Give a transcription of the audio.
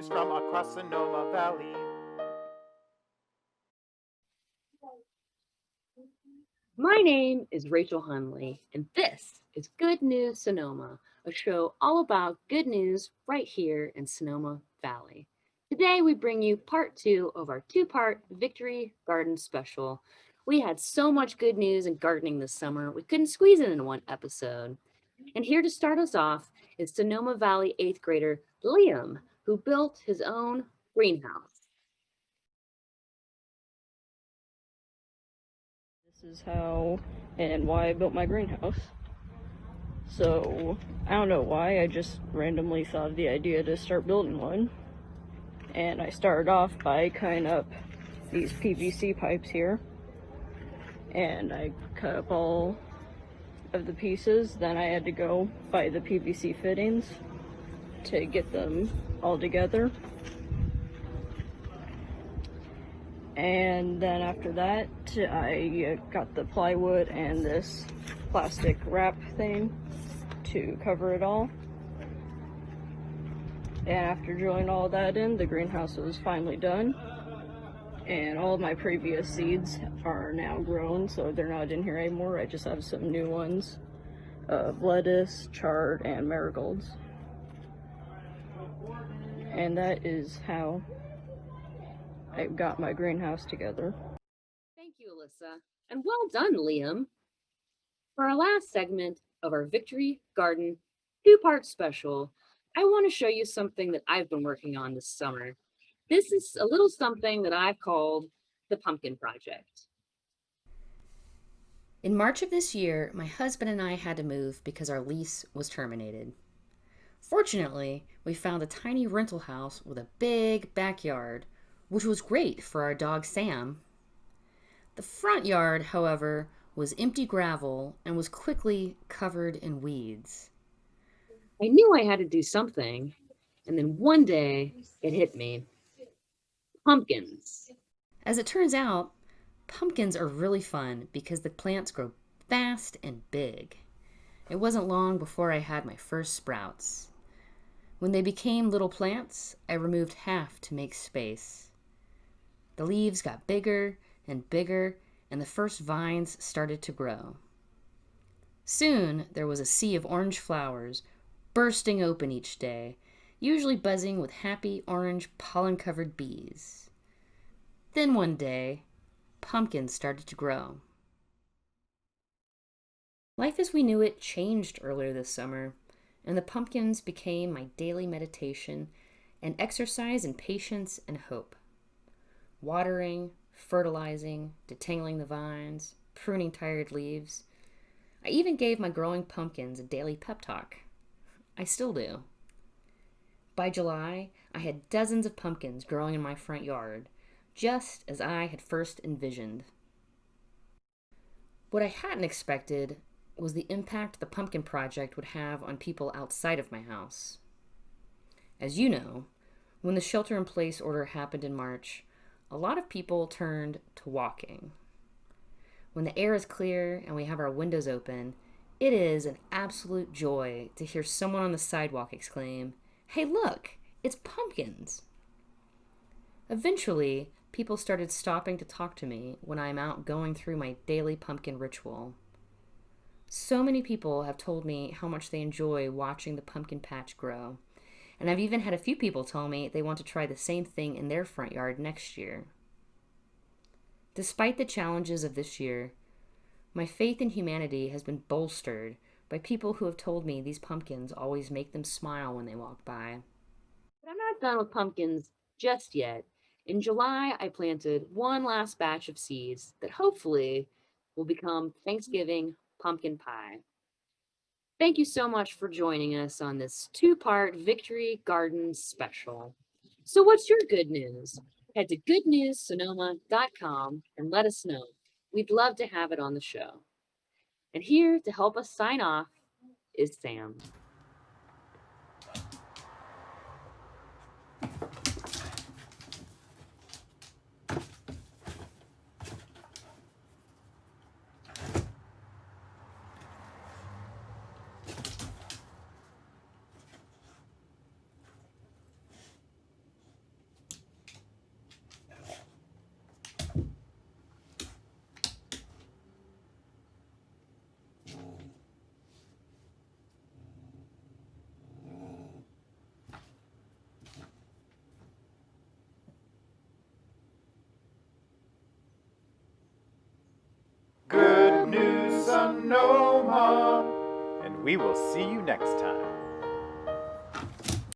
news from across Sonoma Valley. My name is Rachel Hunley, and this is Good News Sonoma, a show all about good news right here in Sonoma Valley. Today, we bring you part two of our two-part Victory Garden special. We had so much good news in gardening this summer, we couldn't squeeze it in one episode. And here to start us off is Sonoma Valley 8th grader Liam, who built his own greenhouse. This is how and why I built my greenhouse. So, I don't know why, I just randomly thought of the idea to start building one. And I started off by cutting up these PVC pipes here. And I cut up all of the pieces, then I had to go buy the PVC fittings to get them all together. And then after that, I got the plywood and this plastic wrap thing to cover it all. And after drilling all that in, the greenhouse was finally done. And all of my previous seeds are now grown, so they're not in here anymore. I just have some new ones of lettuce, chard, and marigolds. And that is how I got my greenhouse together. Thank you, Alyssa, and well done, Liam. For our last segment of our Victory Garden two-part special, I want to show you something that I've been working on this summer. This is a little something that I've called the Pumpkin Project. In March of this year, my husband and I had to move because our lease was terminated. Fortunately, we found a tiny rental house with a big backyard, which was great for our dog Sam. The front yard, however, was empty gravel and was quickly covered in weeds. I knew I had to do something, and then one day it hit me. Pumpkins. As it turns out, pumpkins are really fun because the plants grow fast and big. It wasn't long before I had my first sprouts. When they became little plants, I removed half to make space. The leaves got bigger and bigger, and the first vines started to grow. Soon, there was a sea of orange flowers bursting open each day, usually buzzing with happy orange pollen-covered bees. Then one day, pumpkins started to grow. Life as we knew it changed earlier this summer, and the pumpkins became my daily meditation and exercise in patience and hope. Watering, fertilizing, detangling the vines, pruning tired leaves. I even gave my growing pumpkins a daily pep talk. I still do. By July, I had dozens of pumpkins growing in my front yard, just as I had first envisioned. What I hadn't expected was the impact the Pumpkin Project would have on people outside of my house. As you know, when the shelter-in-place order happened in March, a lot of people turned to walking. When the air is clear and we have our windows open, it is an absolute joy to hear someone on the sidewalk exclaim, "Hey, look, it's pumpkins!" Eventually, people started stopping to talk to me when I'm out going through my daily pumpkin ritual. So many people have told me how much they enjoy watching the pumpkin patch grow, and I've even had a few people tell me they want to try the same thing in their front yard next year. Despite the challenges of this year, my faith in humanity has been bolstered by people who have told me these pumpkins always make them smile when they walk by. But I'm not done with pumpkins just yet. In July, I planted one last batch of seeds that hopefully will become Thanksgiving pumpkin pie. Thank you so much for joining us on this two-part Victory Garden special. So what's your good news? Head to goodnewssonoma.com and let us know. We'd love to have it on the show. And here to help us sign off is Sam. We will see you next time.